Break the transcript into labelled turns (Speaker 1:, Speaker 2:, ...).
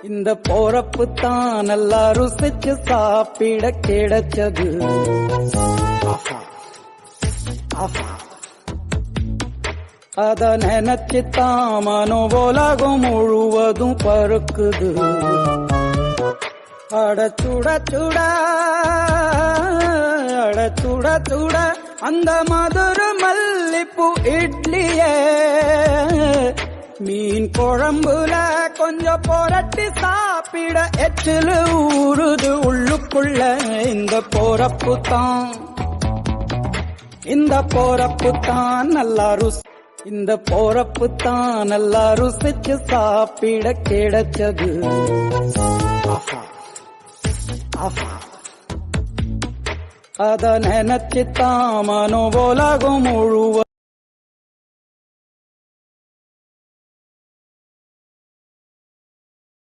Speaker 1: இந்த போறப்பு தான் நல்லா ருசிச்சு சாப்பிட கிடைச்சது. அத நினைச்சுத்தான் மனோ உலகம் முழுவதும் பருக்குது. அட சுட சுட அட சுட சுட அந்த மதுரை மல்லிப்பூ இட்லியே மீன் குழம்புல கொஞ்சம் புரட்டி சாப்பிட எச்சிலு ஊறுது உள்ளுக்குள்ள. இந்த போறப்பு தான் நல்லா இந்த போறப்பு தான் நல்லா ருசிச்சு சாப்பிட கிடைச்சது. அத நினைச்சுத்தான் மனோ உலகம் முழுவதும்